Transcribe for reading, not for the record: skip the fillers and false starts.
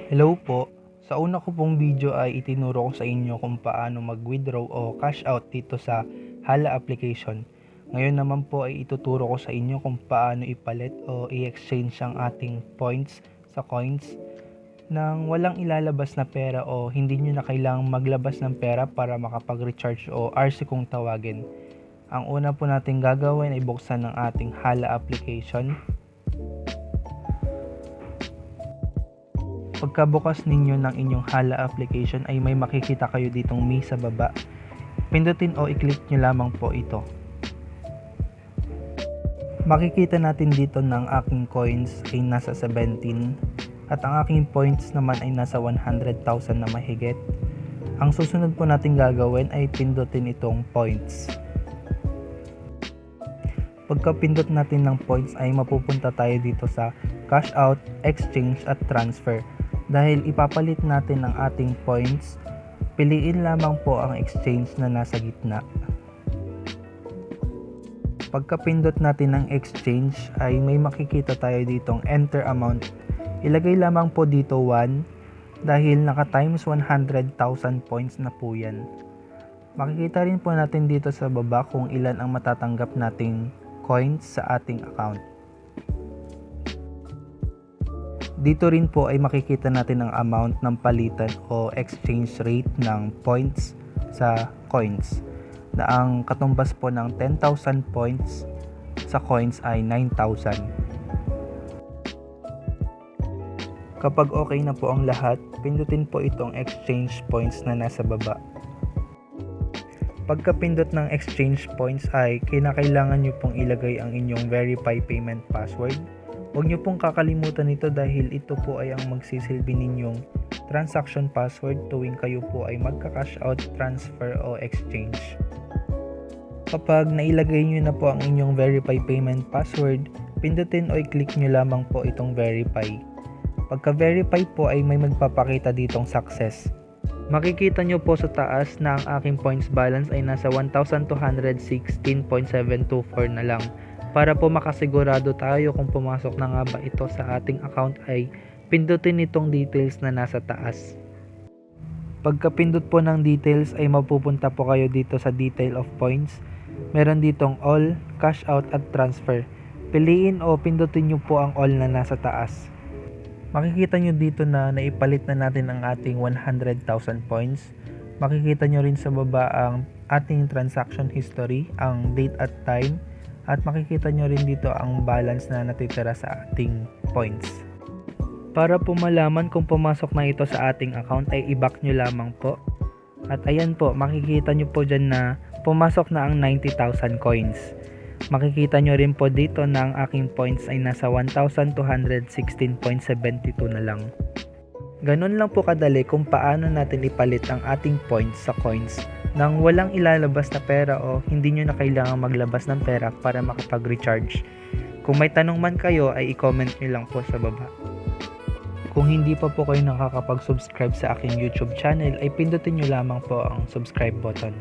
Hello po. Sa una ko pong video ay itinuro ko sa inyo kung paano mag-withdraw o cash out dito sa Hala application. Ngayon naman po ay ituturo ko sa inyo kung paano ipalit o i-exchange ang ating points sa coins nang walang ilalabas na pera o hindi nyo na kailangang maglabas ng pera para makapag-recharge o RC kung tawagin. Ang una po natin gagawin ay buksan ng ating Hala application. Pagkabukas ninyo ng inyong Hala application ay may makikita kayo ditong Me sa baba. Pindutin o i-click nyo lamang po ito. Makikita natin dito na ang aking coins ay nasa 17 at ang aking points naman ay nasa 100,000 na mahigit. Ang susunod po natin gagawin ay pindutin itong points. Pagka-pindot natin ng points ay mapupunta tayo dito sa cash out, exchange at transfer. Dahil ipapalit natin ang ating points, piliin lamang po ang exchange na nasa gitna. Pagka-pindot natin ng exchange ay may makikita tayo ditong enter amount. Ilagay lamang po dito 1 dahil naka times 100,000 points na po yan. Makikita rin po natin dito sa baba kung ilan ang matatanggap nating coins sa ating account. Dito rin po ay makikita natin ang amount ng palitan o exchange rate ng points sa coins. Na ang katumbas po ng 10,000 points sa coins ay 9,000. Kapag okay na po ang lahat, pindutin po itong exchange points na nasa baba. Pagkapindot ng exchange points ay kinakailangan nyo pong ilagay ang inyong verify payment password. Huwag nyo pong kakalimutan ito dahil ito po ay ang magsisilbi ninyong transaction password tuwing kayo po ay magka-cash out, transfer o exchange. Kapag nailagay nyo na po ang inyong verify payment password, pindutin o i-click nyo lamang po itong verify. Pagka-verify po ay may magpapakita ditong success. Makikita nyo po sa taas na ang aking points balance ay nasa 1,216.724 na lang. Para po makasigurado tayo kung pumasok na nga ba ito sa ating account ay pindutin itong details na nasa taas. Pagkapindot po ng details ay mapupunta po kayo dito sa detail of points. Meron ditong all, cash out at transfer. Piliin o pindutin nyo po ang all na nasa taas. Makikita nyo dito na naipalit na natin ang ating 100,000 points. Makikita nyo rin sa baba ang ating transaction history, ang date at time. At makikita nyo rin dito ang balance na natitira sa ating points. Para po malaman kung pumasok na ito sa ating account ay i-back nyo lamang po. At ayan po, makikita nyo po dyan na pumasok na ang 90,000 coins. Makikita nyo rin po dito na ang aking points ay nasa 1,216.72 na lang. Ganun lang po kadali kung paano natin ipalit ang ating points sa coins nang walang ilalabas na pera o hindi nyo na kailangan maglabas ng pera para makapag-recharge. Kung may tanong man kayo ay i-comment nyo lang po sa baba. Kung hindi pa po kayo nakakapag-subscribe sa aking YouTube channel ay pindutin nyo lamang po ang subscribe button.